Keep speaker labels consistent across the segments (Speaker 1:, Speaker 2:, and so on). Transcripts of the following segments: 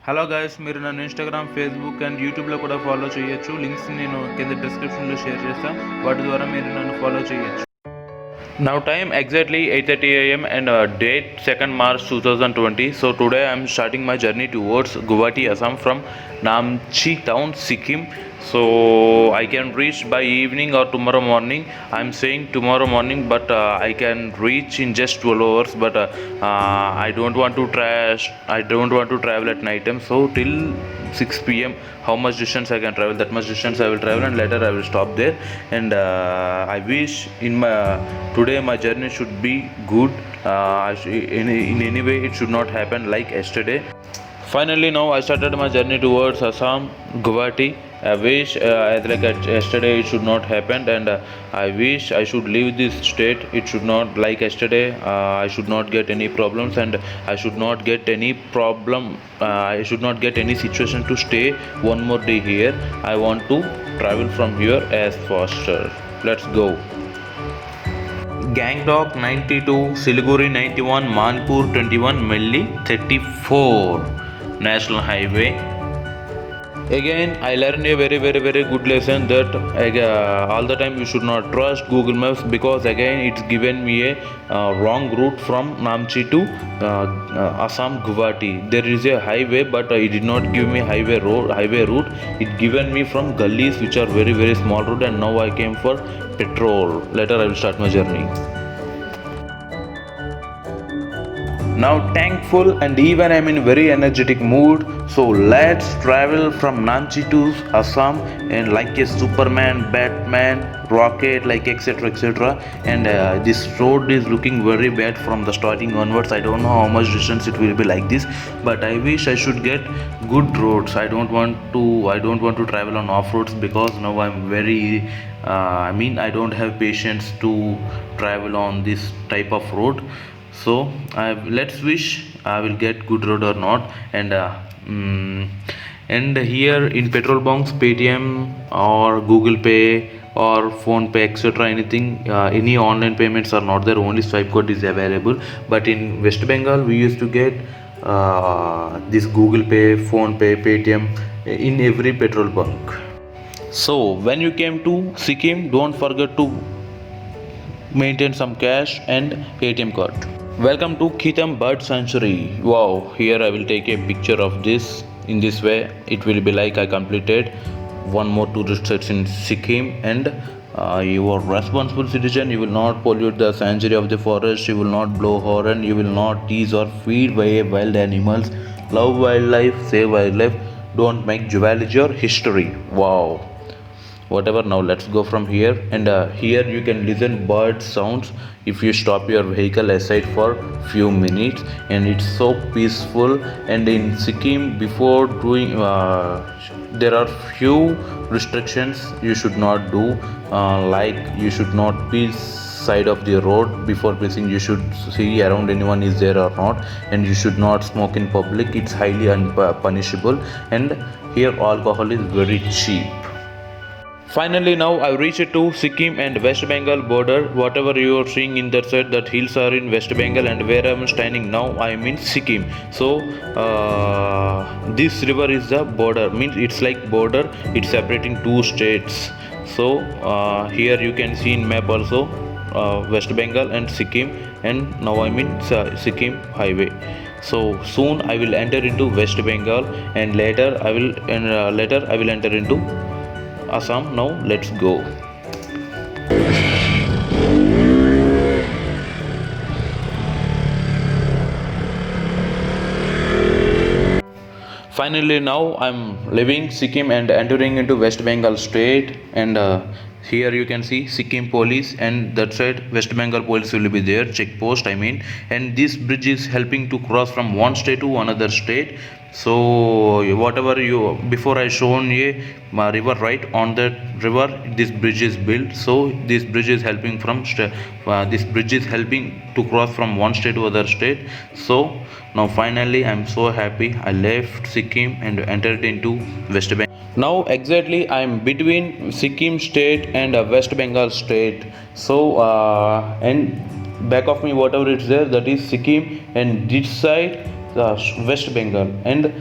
Speaker 1: Hello guys, మీరు నన్ను Instagram, Facebook and యూట్యూబ్లో కూడా ఫాలో చేయొచ్చు. లింక్స్ నేను కింద డిస్క్రిప్షన్లో షేర్ చేస్తాను. వాటి ద్వారా మీరు నన్ను ఫాలో చేయొచ్చు. Now time exactly 8:30 a.m. and date 2nd March 2020. So today I am starting my journey towards Guwahati, Assam from Namchi town, Sikkim. So I can reach by evening or tomorrow morning. I am saying tomorrow morning, but I can reach in just 12 hours. But I don't want to travel at night time. So till 6 p.m. how much distance I can travel, that much distance I will travel, and later I will stop there. And I wish today my journey should be good. In any way it should not happen like yesterday. Finally now I started my journey towards Assam, Guwahati. I wish like yesterday it should not happen, and I wish I should leave this state. It should not like yesterday. I should not get any problems, and I should not get any problem. I should not get any situation to stay one more day here. I want to travel from here as faster. Let's go. Gangtok 92, Siliguri 91, Manpur 21, Melli 34. National Highway. Again I learned a very good lesson that all the time you should not trust Google Maps, because again it's given me a wrong route from Namchi to Assam, Guwahati. There is a highway, but it did not give me highway route. It given me from gullies which are very small route, and now I came for petrol. Later I will start my journey. Now thankful and even I'm in very energetic mood. So let's travel from Namchi to Assam, and like a Superman, Batman, rocket, like etc. And this road is looking very bad from the starting onwards. I don't know how much distance it will be like this, but I wish I should get good roads. I don't want to travel on off roads, because now I'm very I don't have patience to travel on this type of road. So let's wish I will get good road or not. And here in petrol bunks, Paytm or Google Pay or Phone Pay etc, anything, any online payments are not there. Only swipe code is available. But in West Bengal we used to get this Google Pay, Phone Pay, Paytm in every petrol bunk. So when you came to Sikkim, don't forget to maintain some cash and ATM card. Welcome to Khitam Bird Sanctuary. Wow, here I will take a picture of this. In this way it will be like I completed one more tourist sites in Sikkim. And you are responsible citizen. You will not pollute the sanctuary of the forest. You will not blow horn. You will not tease or feed wild animals. Love wildlife, save wildlife. Don't make geology or history. Wow, whatever. Now let's go from here. And here you can listen bird sounds if you stop your vehicle aside for few minutes, and it's so peaceful. And in Sikkim, before doing there are few restrictions you should not do, like you should not piss side of the road. Before pissing you should see around anyone is there or not, and you should not smoke in public. It's highly punishable. And here alcohol is very cheap. Finally now I reached to Sikkim and West Bengal border. Whatever you are seeing in that side, that hills are in West Bengal, and where I am standing now I am in Sikkim. So this river is the border, means it's like border, it's separating two states. So here you can see in map also West Bengal and Sikkim, and now I'm in Sikkim highway. So soon I will enter into West Bengal, and later I will enter into Assam. Now let's go. Finally now I'm leaving Sikkim and entering into West Bengal state. And here you can see Sikkim police, and that side West Bengal police will be there, check post and this bridge is helping to cross from one state to another state. So whatever you before I shown a river, right on that river this bridge is built. So this bridge is helping to cross from one state to other state. So now finally I'm so happy. I left Sikkim and entered into West Bengal. Now exactly I am between Sikkim state and West Bengal state. So and back of me whatever is there, that is Sikkim, and this side West Bengal. And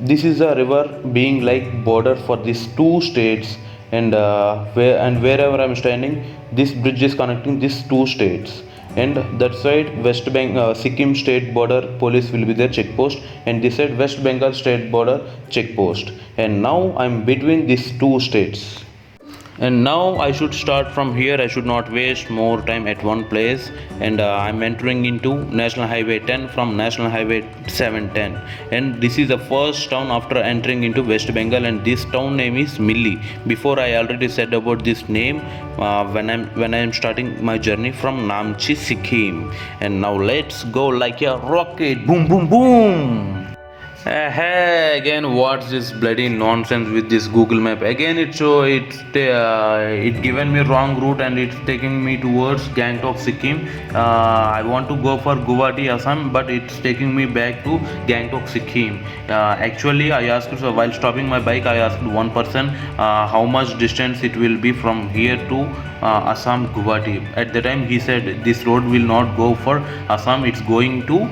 Speaker 1: this is a river being like border for these two states, and wherever I'm standing, this bridge is connecting these two states. And that side Sikkim state border police will be there check post, and this side West Bengal state border check post. And now I'm between these two states, and now I should start from here. I should not waste more time at one place, and I'm entering into National Highway 10 from National Highway 710, and this is the first town after entering into West Bengal, and this town name is Milli. Before I already said about this name when I'm starting my journey from Namchi, Sikkim. And now let's go like a rocket, boom boom boom. Hey, again, what's this bloody nonsense with this Google Map? Again, it given me wrong route and it's taking me towards Gangtok, Sikkim. I want to go for Guwahati, Assam, but it's taking me back to Gangtok, Sikkim. Actually, I asked while stopping my bike, I asked one person how much distance it will be from here to Assam, Guwahati. At the time, he said this road will not go for Assam; it's going to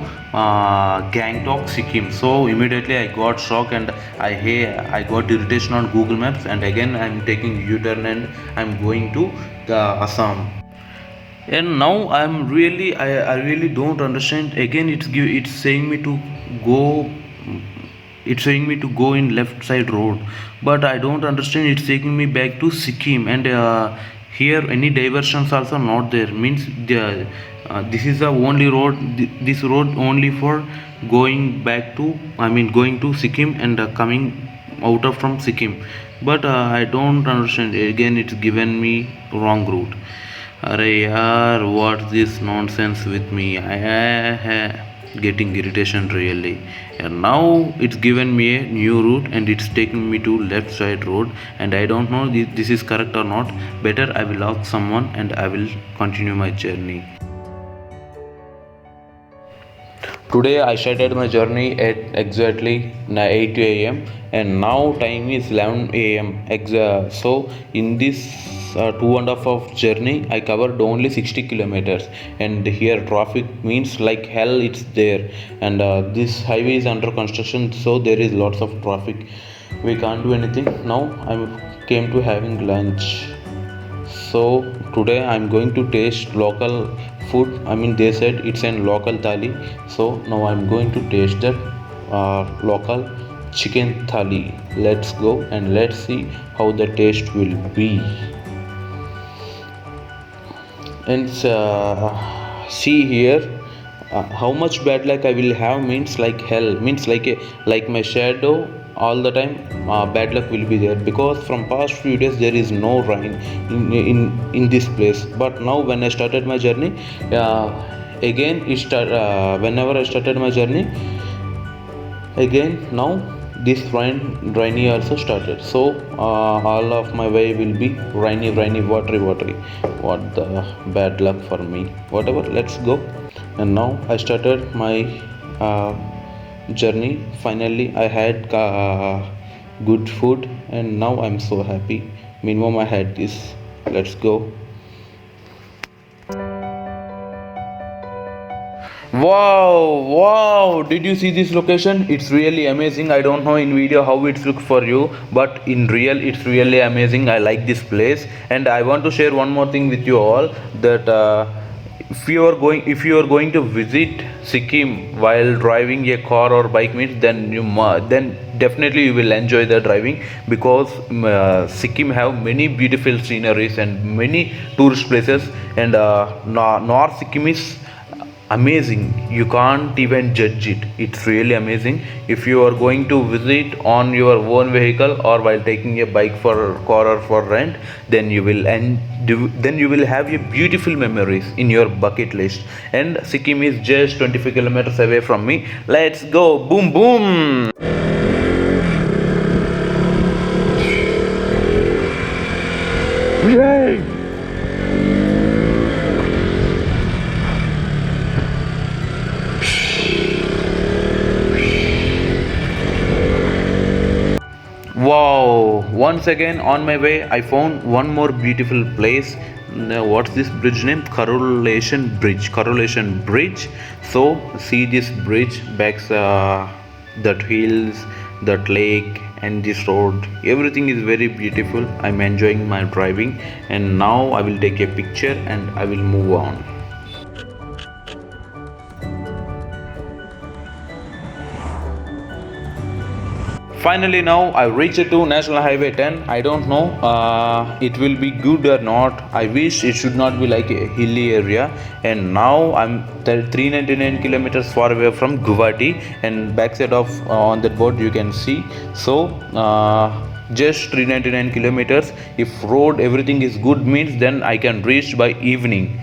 Speaker 1: Gangtok, Sikkim. So immediately I got shocked and I got irritation on Google Maps, and again I'm taking U-turn and I'm going to Assam. And now I really don't understand. Again it's saying me to go. It's saying me to go in left side road, but I don't understand. It's taking me back to Sikkim, and here any diversions also not there. Means this is the only road. This road only for going back to. I mean going to Sikkim and coming out of from Sikkim. But I don't understand. Again, it's given me wrong route. Arey yaar, what's this nonsense with me? I getting irritation really. And now it's given me a new route and it's taking me to left side road, and I don't know this is correct or not. Better I will ask someone and I will continue my journey. Today I started my journey at exactly 8 a.m. and now time is 11 a.m. So in this 2.5 hours journey I covered only 60 kilometers, and here traffic means like hell it's there, and this highway is under construction, so there is lots of traffic. We can't do anything. Now I came to having lunch. So today I'm going to taste local food. I mean they said it's an local thali, so now I'm going to taste that local chicken thali. Let's go and let's see how the taste will be. And see here how much bad luck I will have. Means like hell, means like my shadow all the time. Bad luck will be there because from past few days there is no rain in this place. But now when I started my journey, again whenever I started my journey, again now this rainy also started. So all of my way will be rainy, watery. What the bad luck for me. Whatever, let's go. And now I started my journey. Finally I had good food and now I'm so happy. Minimum I had this. Let's go. Wow, did you see this location? It's really amazing. I don't know in video how it looks for you, but in real it's really amazing. I like this place, and I want to share one more thing with you all, that if you are going to visit Sikkim while driving a car or bike, means then definitely you will enjoy the driving, because Sikkim have many beautiful sceneries and many tourist places, and North Sikkim is amazing. You can't even judge it. It's really amazing. If you are going to visit on your own vehicle or while taking a bike for car or for rent, then you will have a beautiful memories in your bucket list. And Sikkim is just 25 kilometers away from me. Let's go, boom boom. Yay! Wow, once again on my way I found one more beautiful place. Now, what's this bridge name? Correlation Bridge. So see this bridge backs that hills that lake and this road, everything is very beautiful. I'm enjoying my driving, and now I will take a picture and I will move on. Finally, now I reached to National Highway 10. I don't know it will be good or not. I wish it should not be like a hilly area. And now I'm 399 kilometers far away from Guwahati, and backside of on that board you can see. So just 399 kilometers. If road everything is good means then I can reach by evening.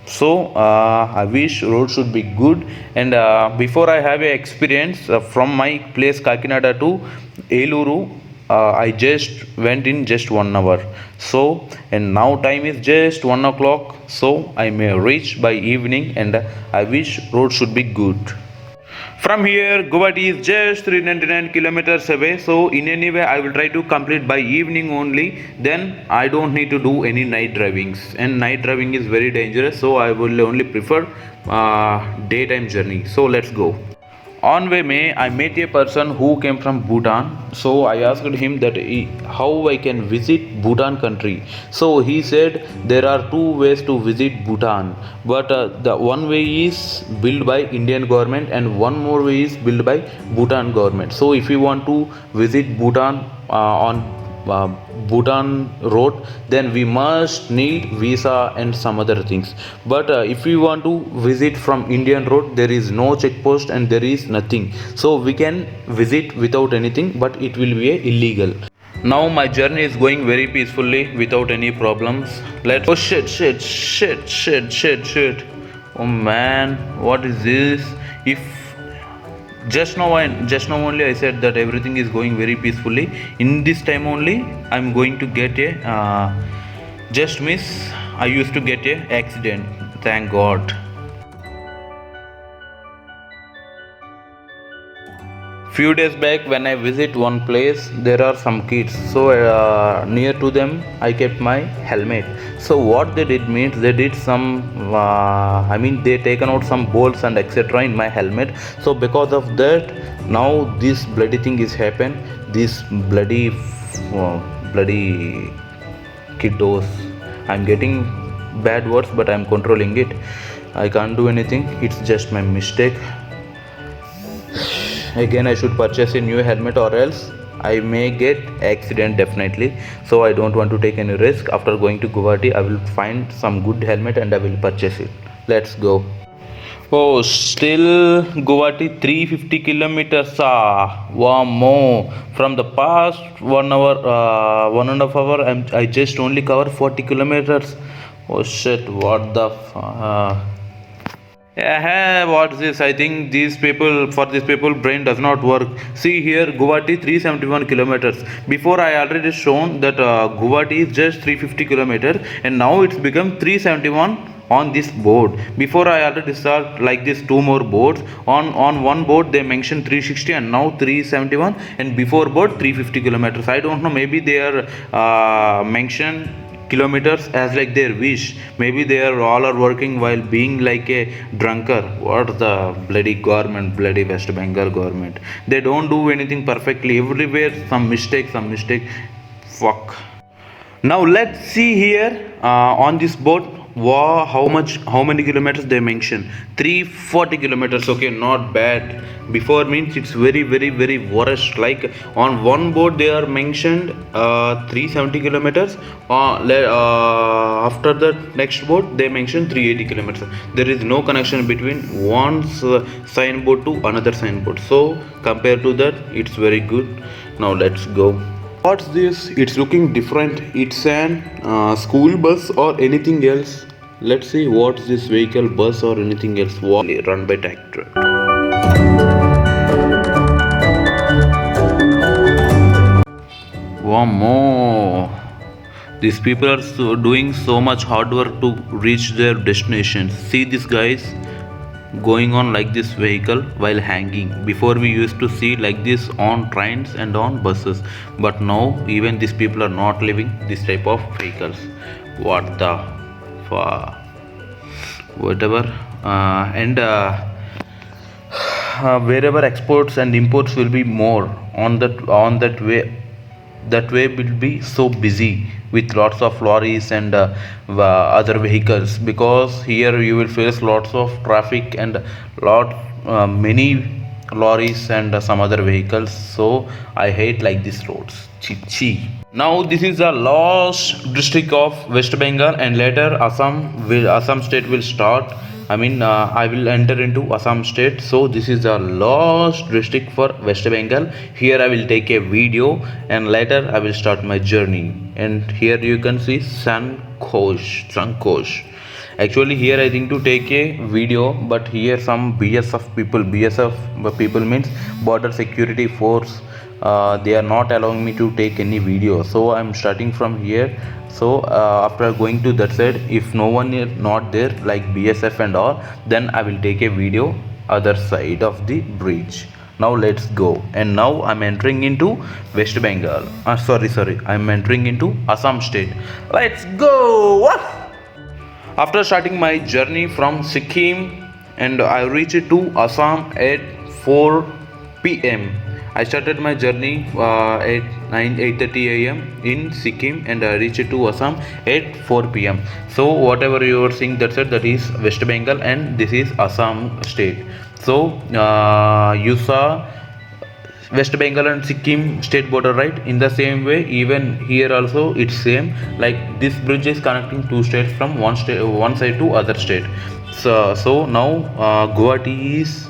Speaker 1: So I wish road should be good. And before I have a experience from my place Kakinada to Eluru, I just went in just 1 hour. So and now time is just 1 o'clock, so I may reach by evening, and I wish road should be good. From here, Guwahati is just 399 kilometers away. So in any way, I will try to complete by evening only. Then I don't need to do any night drivings. And night driving is very dangerous. So I will only prefer daytime journey. So let's go. On way May, I met a person who came from Bhutan. So I asked him that how I can visit Bhutan country. So he said there are two ways to visit Bhutan, but the one way is built by Indian government and one more way is built by Bhutan government. So if you want to visit Bhutan on Bhutan road, then we must need visa and some other things. But if we want to visit from Indian road, there is no check post and there is nothing, so we can visit without anything, but it will be illegal. Now my journey is going very peacefully without any problems. Let's. Oh shit. Oh man, what is this? If just now only I said that everything is going very peacefully. In this time only I'm going to get a just miss. I used to get a accident. Thank God. Few days back when I visit one place, there are some kids. So near to them I kept my helmet. So what they did means they did some they taken out some bolts and etc in my helmet. So because of that, now this bloody thing is happened. This bloody kiddos. I'm getting bad words, but I'm controlling it. I can't do anything. It's just my mistake. Again I should purchase a new helmet, or else I may get accident definitely. So I don't want to take any risk. After going to Guwahati, I will find some good helmet and I will purchase it. Let's go. Oh, still Guwahati 350 kilometers. One more. From the past 1 hour, 1.5 hour, I just only cover 40 kilometers. Oh shit! What the? Yeah, what's this? I think for these people, brain does not work. See here, Guwahati 371 kilometers. Before I already shown that Guwahati is just 350 kilometers, and now it's become 371 on this board. Before I already start like this two more boards. On one board they mentioned 360 and now 371, and before board 350 kilometers. I don't know. Maybe they are mentioned kilometers as like their wish. Maybe they are all are working while being like a drunkard. What the bloody government, bloody West Bengal government. They don't do anything perfectly. Everywhere some mistake. Fuck. Now let's see here on this board. Wow, how many kilometers they mention? 340 kilometers. Okay, not bad. Before means it's very worst. Like on one board they are mentioned 370 kilometers. After the next board they mentioned 380 kilometers. There is no connection between one signboard to another signboard. So compared to that, it's very good. Now let's go. What's this? It's looking different. It's an school bus or anything else. Let's see what's this vehicle, bus or anything else. Run by tractor. One more. These people are doing so much hard work to reach their destination. See these guys going on like this vehicle while hanging. Before we used to see like this on trains and on buses, but now even these people are not living this type of vehicles. What the whatever. And wherever exports and imports will be more on that way, that way will be so busy with lots of lorries and other vehicles, because here you will face lots of traffic and lot many lorries and some other vehicles. So I hate like these roads. Chi chi. Now this is the last district of West Bengal, and later Assam state will start. I will enter into Assam state. So this is the last district for West Bengal. Here I will take a video, and later I will start my journey. And here you can see Sankosh. Actually here I think to take a video, but here some BSF people means border security force, they are not allowing me to take any video, so I'm starting from here. So after going to that side, if no one is not there like BSF and all, then I will take a video other side of the bridge. Now let's go. And now I'm entering into West Bengal. Sorry, I'm entering into Assam state. Let's go. After starting my journey from Sikkim, and I reached to Assam at 4 p.m. I started my journey at 8:30 a.m. in Sikkim, and I reached to Assam at 4 p.m. So whatever you are seeing, that is West Bengal, and this is Assam state. So you saw West Bengal and Sikkim state border, right? In the same way, even here also it's same. Like this bridge is connecting two states from one side to other state. So now Guwahati is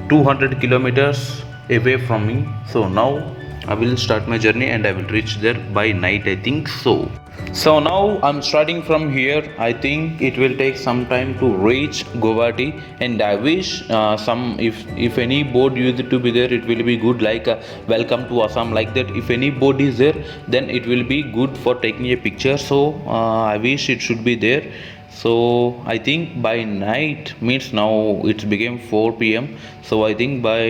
Speaker 1: 200 kilometers away from me. So now I will start my journey, and I will reach there by night, I think so. So now I'm starting from here. I think it will take some time to reach Guwahati, and I wish if any board used to be there, it will be good, like welcome to Assam, like that. If any board is there, then it will be good for taking a picture. So I wish it should be there. So I think by night means now it's became 4 p.m. So I think by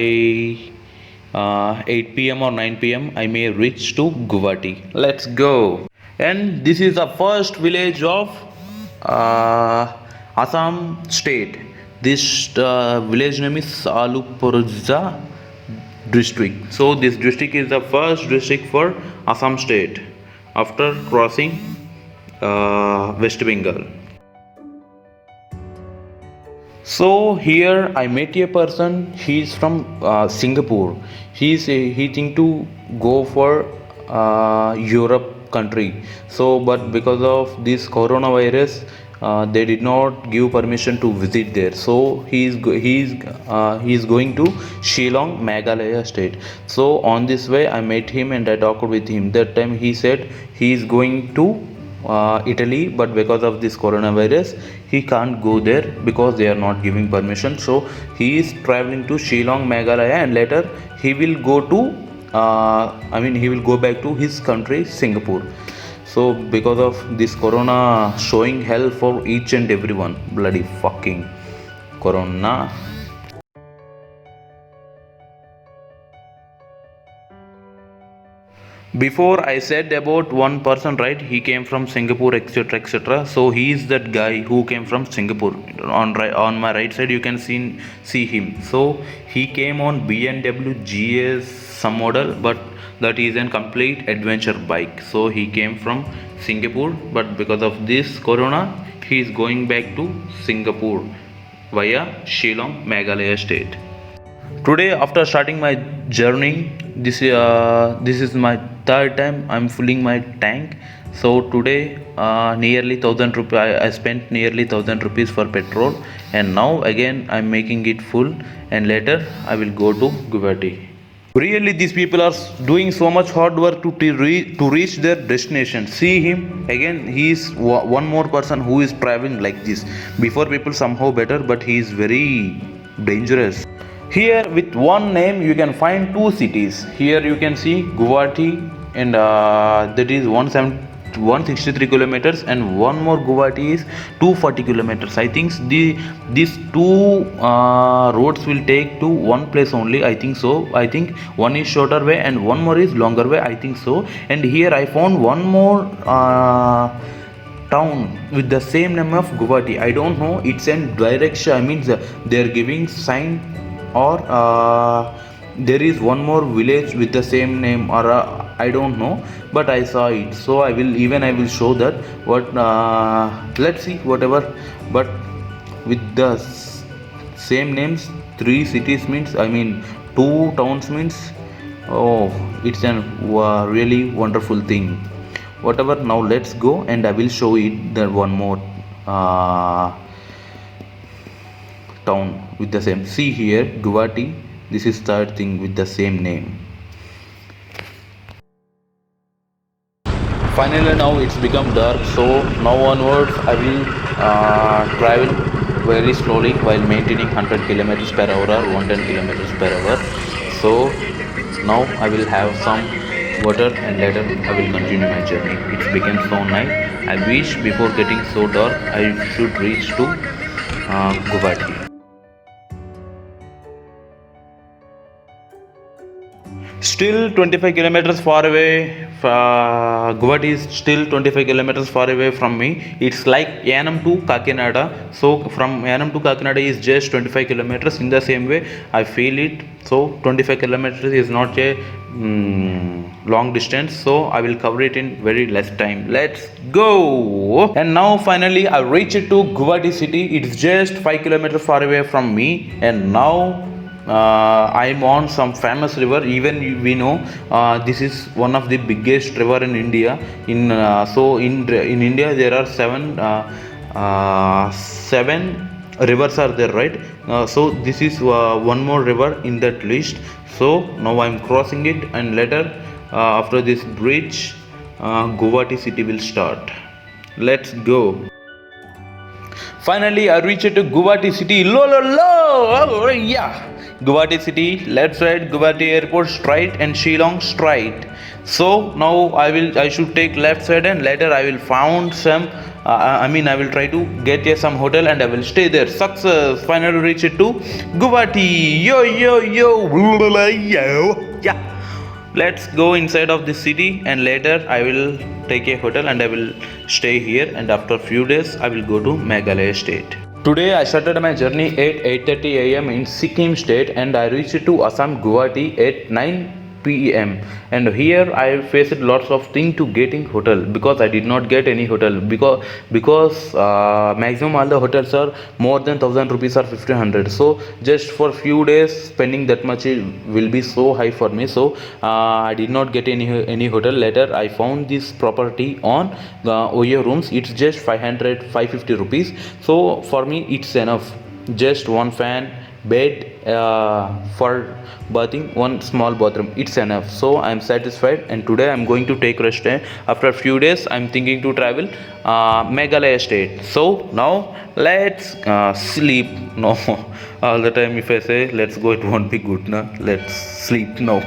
Speaker 1: 8 p.m. or 9 p.m. I may reach to Guwahati. Let's go. And this is the first village of Assam state. This village name is Salupurza district. So this district is the first district for Assam state after crossing West Bengal. So here I met a person. He is from Singapore. He think to go for Europe country. So but because of this coronavirus, they did not give permission to visit there. So he is going to Shillong, Meghalaya state. So on this way I met him and I talked with him. That time he said he is going to Italy, but because of this coronavirus he can't go there because they are not giving permission. So he is traveling to Shillong, Meghalaya, and later he will go to he will go back to his country, Singapore. So because of this corona showing hell for each and everyone, bloody fucking corona. Before I said about one person, right? He came from Singapore, etc., etc. So he is that guy who came from Singapore. On my right side, you can see him. So he came on BMW GS some model, but that is a complete adventure bike. So he came from Singapore, but because of this corona, he is going back to Singapore via Shillong, Meghalaya state. Today, after starting my journey, this is my third time I'm filling my tank. So today nearly 1000 rupees I spent nearly 1000 rupees for petrol, and now again I'm making it full, and later I will go to Guwahati. Really, these people are doing so much hard work to reach their destination. See him again. He is one more person who is traveling like this. Before people somehow better, but he is very dangerous. Here with one name you can find two cities. Here you can see Guwahati, and that is 163 kilometers, and one more Guwahati is 240 kilometers. I think these two roads will take to one place only, I think so. I think one is shorter way and one more is longer way, I think so. And here I found one more town with the same name of Guwahati. I don't know, it's in direction, they are giving sign or there is one more village with the same name, or I don't know, but I saw it. So I will show that. What let's see whatever. But with the same names, three cities means, I mean two towns means, oh, it's an really wonderful thing. Whatever, now let's go and I will show it the one more town with the same. See here, Guwahati. This is third thing with the same name. Finally, now it's become dark, so now onwards I will travel very slowly while maintaining 100 kilometers per hour or 110 kilometers per hour. So now I will have some water and later I will continue my journey. It's become so night. I wish before getting so dark I should reach to Guwahati. Still 25 kilometers far away. Guwahati is still 25 kilometers far away from me. It's like Yanam to Kakinada. So from Yanam to Kakinada is just 25 kilometers. In the same way, I feel it. So 25 kilometers is not a long distance. So I will cover it in very less time. Let's go. And now finally I reached to Guwahati city. It's just 5 kilometers far away from me. And now I'm on some famous river. Even we know this is one of the biggest river in India. In India there are seven rivers are there, right? So this is one more river in that list. So now I'm crossing it, and later after this bridge, Guwahati city will start. Let's go. Finally, I reached to Guwahati city. Oh, yeah. Guwahati city, left side, Guwahati airport straight, and Shillong straight. So now I should take left side, and later I will found some. I will try to get some hotel and I will stay there. Success! Finally reached to Guwahati. Yo. Yeah. Let's go inside of the city, and later I will take a hotel and I will stay here, and after few days I will go to Meghalaya state. Today I started my journey at 8:30 a.m. in Sikkim state, and I reached to Assam Guwahati at 9 p.m. and here I faced lots of things to getting hotel, because I did not get any hotel, because maximum all the hotels are more than 1000 rupees or 1500. So just for few days spending that much will be so high for me. So I did not get any hotel. Later I found this property on Oyo rooms. It's just 550 rupees. So for me it's enough. Just one fan, bed, for bathing, one small bathroom, it's enough. So I am satisfied, and today I am going to take rest. After a few days I am thinking to travel Meghalaya state. So now let's sleep. No, all the time if I say let's go, it won't be good. Let's sleep now.